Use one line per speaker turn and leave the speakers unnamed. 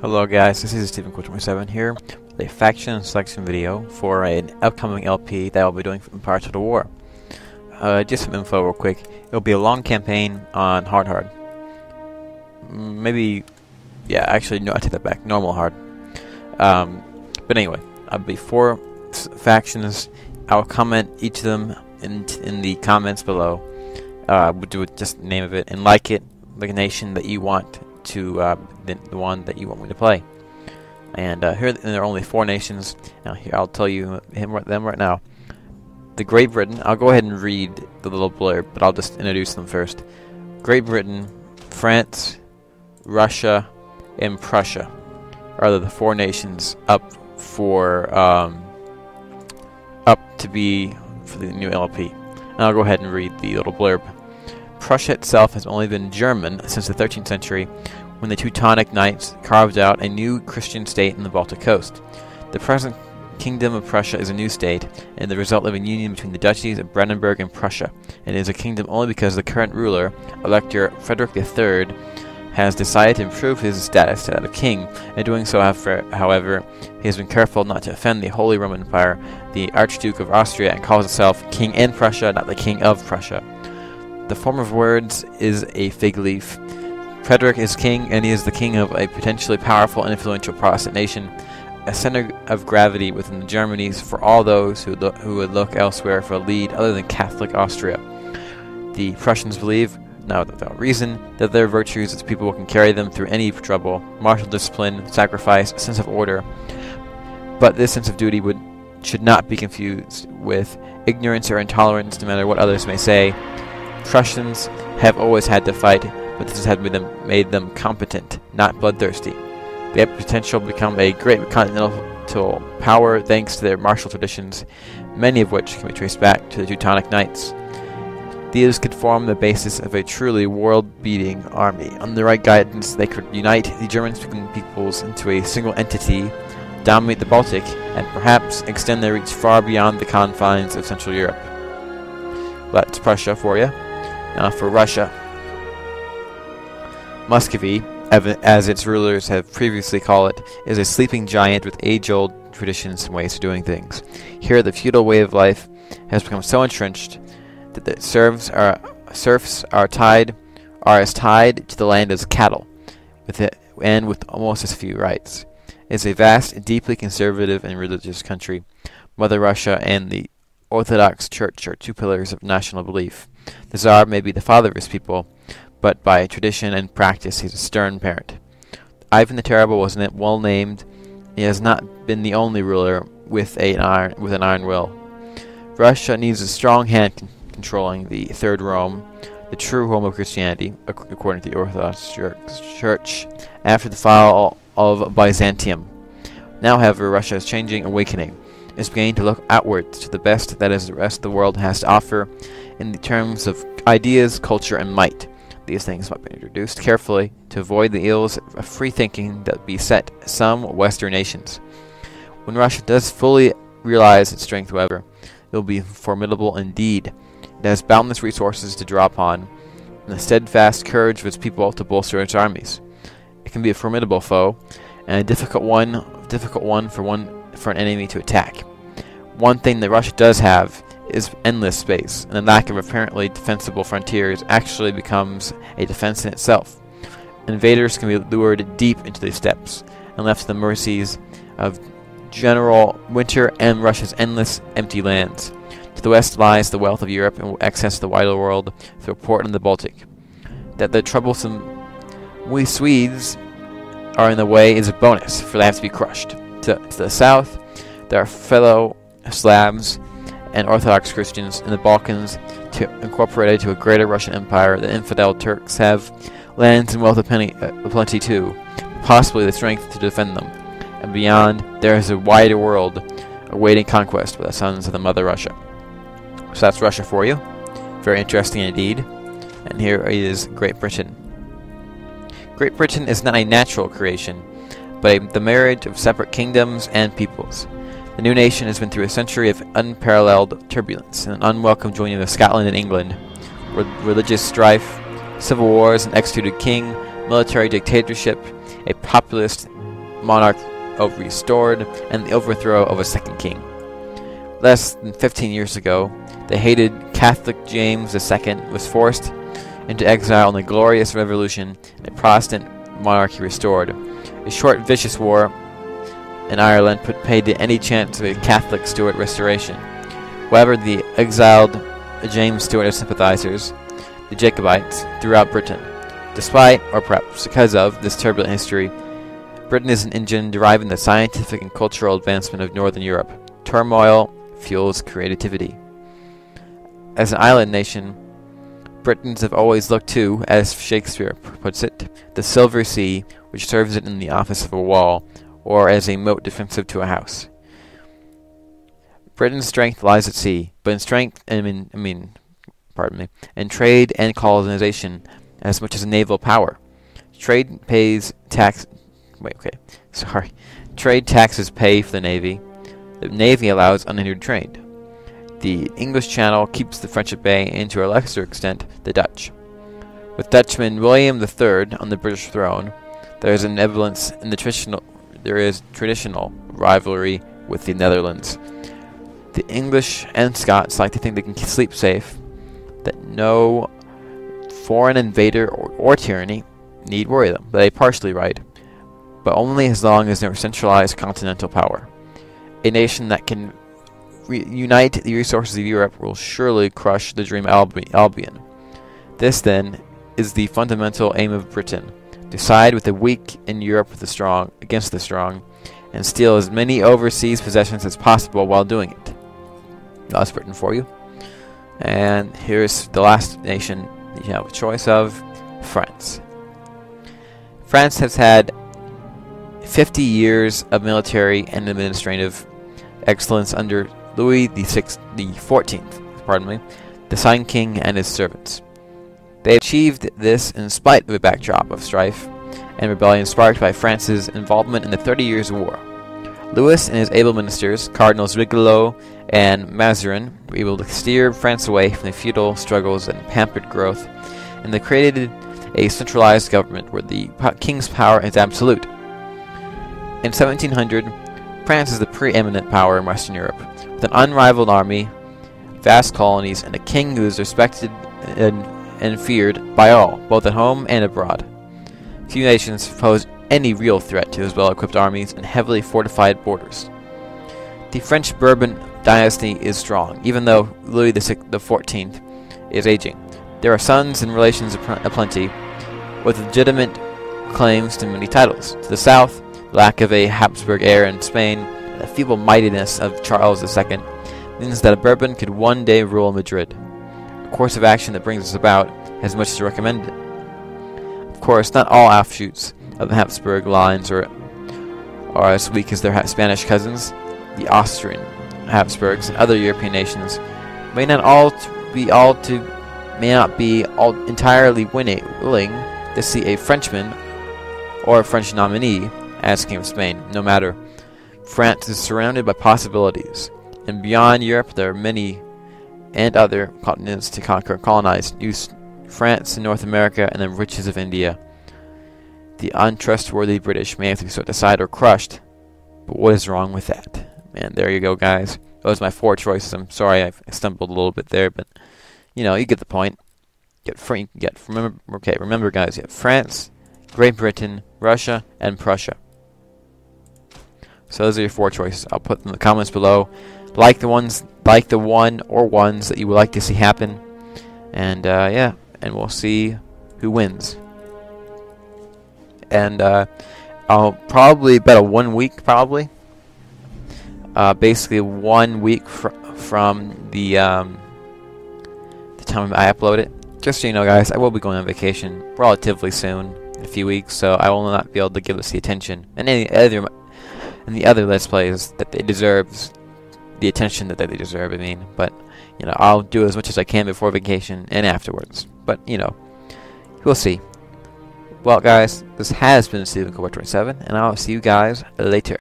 Hello guys, this is Stephen 27 here with a faction selection video for an upcoming LP that I'll be doing in parts of the war. Just some info real quick. It'll be a long campaign on hard. Maybe, yeah, actually no, I take that back, normal hard. But anyway, I'll be 4 factions. I'll comment each of them in the comments below. We'll do just the name of it and like it, like a nation that you want to the one that you want me to play. And here there are only 4 nations. Now here I'll tell you them right now. The Great Britain. I'll go ahead and read the little blurb, but I'll just introduce them first. Great Britain, France, Russia, and Prussia are the 4 nations up to be for the new LP. And I'll go ahead and read the little blurb. Prussia itself has only been German since the 13th century, when the Teutonic Knights carved out a new Christian state in the Baltic coast. The present Kingdom of Prussia is a new state, and the result of a union between the duchies of Brandenburg and Prussia, and is a kingdom only because the current ruler, Elector Frederick III, has decided to improve his status to that of king. In doing so, however, he has been careful not to offend the Holy Roman Empire, the Archduke of Austria, and calls himself King in Prussia, not the King of Prussia. The form of words is a fig leaf. Frederick is king, and he is the king of a potentially powerful and influential Protestant nation, a center of gravity within the Germanies for all those who would look elsewhere for a lead other than Catholic Austria. The Prussians believe, not without reason, that their virtues as people can carry them through any trouble, martial discipline, sacrifice, a sense of order. But this sense of duty should not be confused with ignorance or intolerance, no matter what others may say. Prussians have always had to fight, but this has made them competent, not bloodthirsty. They have potential to become a great continental power thanks to their martial traditions, many of which can be traced back to the Teutonic Knights. These could form the basis of a truly world-beating army. Under the right guidance, they could unite the German-speaking peoples into a single entity, dominate the Baltic, and perhaps extend their reach far beyond the confines of Central Europe. That's Prussia for you. Now for Russia. Muscovy, as its rulers have previously called it, is a sleeping giant with age-old traditions and ways of doing things. Here the feudal way of life has become so entrenched that the serfs are as tied to the land as cattle, with almost as few rights. It is a vast, deeply conservative and religious country. Mother Russia and the Orthodox Church are 2 pillars of national belief. The Tsar may be the father of his people, but by tradition and practice he is a stern parent. Ivan the Terrible was well named. He has not been the only ruler with an iron will. Russia needs a strong hand controlling the Third Rome, the true home of Christianity, according to the Orthodox Church, after the fall of Byzantium. Now, however, Russia is changing, awakening. Is beginning to look outwards to the best that the rest of the world has to offer in the terms of ideas, culture, and might. These things must be introduced carefully to avoid the ills of free thinking that beset some Western nations. When Russia does fully realize its strength, however, it will be formidable indeed. It has boundless resources to draw upon, and the steadfast courage of its people to bolster its armies. It can be a formidable foe, and a difficult one for an enemy to attack. One thing that Russia does have is endless space, and the lack of apparently defensible frontiers actually becomes a defense in itself. Invaders can be lured deep into these steppes and left to the mercies of general winter and Russia's endless empty lands. To the west lies the wealth of Europe and will access the wider world through a port in the Baltic. That the troublesome we Swedes are in the way is a bonus, for they have to be crushed. To the south, there are fellow Slavs and Orthodox Christians in the Balkans incorporated to a greater Russian empire. The Infidel Turks have lands and wealth of plenty too, possibly the strength to defend them. And beyond, there is a wider world awaiting conquest by the sons of the Mother Russia. So that's Russia for you. Very interesting indeed. And here is Great Britain. Great Britain is not a natural creation, but the marriage of separate kingdoms and peoples. The new nation has been through a century of unparalleled turbulence and an unwelcome joining of Scotland and England, religious strife, civil wars, an executed king, military dictatorship, a populist monarch restored, and the overthrow of a second king. Less than 15 years ago, the hated Catholic James II was forced into exile in the Glorious Revolution, and a Protestant monarchy restored. A short, vicious war in Ireland put paid to any chance of a Catholic Stuart restoration. However, the exiled James Stuart sympathizers, the Jacobites, throughout Britain. Despite, or perhaps because of, this turbulent history, Britain is an engine driving the scientific and cultural advancement of Northern Europe. Turmoil fuels creativity. As an island nation, Britons have always looked to, as Shakespeare puts it, the silver sea, which serves it in the office of a wall, or as a moat defensive to a house. Britain's strength lies at sea, but in strength, in trade and colonization, as much as naval power. Trade taxes pay for the navy. The navy allows unhindered trade. The English Channel keeps the French at bay, and to a lesser extent, the Dutch. With Dutchman William III on the British throne, there is traditional rivalry with the Netherlands. The English and Scots like to think they can sleep safe, that no foreign invader or tyranny need worry them. They are partially right, but only as long as there is centralized continental power. A nation that can unite the resources of Europe will surely crush the dream Albion. This, then, is the fundamental aim of Britain: to side with the weak in Europe with the strong against the strong, and steal as many overseas possessions as possible while doing it. That's Britain for you. And here's the last nation you have a choice of: France. France has had 50 years of military and administrative excellence under Louis XIV, the Sun King and his servants. They achieved this in spite of a backdrop of strife and rebellion sparked by France's involvement in the 30 Years' War. Louis and his able ministers, Cardinals Rigoulot and Mazarin, were able to steer France away from the feudal struggles and pampered growth, and they created a centralized government where the king's power is absolute. In 1700, France is the preeminent power in Western Europe, with an unrivaled army, vast colonies, and a king who is respected and feared by all, both at home and abroad. Few nations pose any real threat to his well-equipped armies and heavily fortified borders. The French Bourbon dynasty is strong, even though Louis XIV is aging. There are sons and relations aplenty, with legitimate claims to many titles. To the south, lack of a Habsburg heir in Spain, and the feeble-mindedness of Charles II means that a Bourbon could one day rule Madrid. A course of action that brings us about as much as recommended. Of course, not all offshoots of the Habsburg lines are as weak as their Spanish cousins. The Austrian Habsburgs and other European nations may not be entirely willing to see a Frenchman or a French nominee as King of Spain. No matter, France is surrounded by possibilities, and beyond Europe there are many and other continents to conquer and colonize. Use France and North America and the riches of India. The untrustworthy British may have to be set aside or crushed, but what is wrong with that? And there you go, guys. Those are my 4 choices. I'm sorry I stumbled a little bit there, but you get the point. Remember, guys, you have France, Great Britain, Russia, and Prussia. So those are your 4 choices. I'll put them in the comments below. Like the one or ones that you would like to see happen, and and we'll see who wins. And I'll probably bet a 1 week, basically 1 week from the time I upload it. Just so you know, guys, I will be going on vacation relatively soon, in a few weeks, so I will not be able to give this the attention and the other Let's Plays that they deserve, the attention that they deserve. But I'll do as much as I can before vacation and afterwards. But we'll see. Well, guys, this has been Stephen Cobra 27, and I'll see you guys later.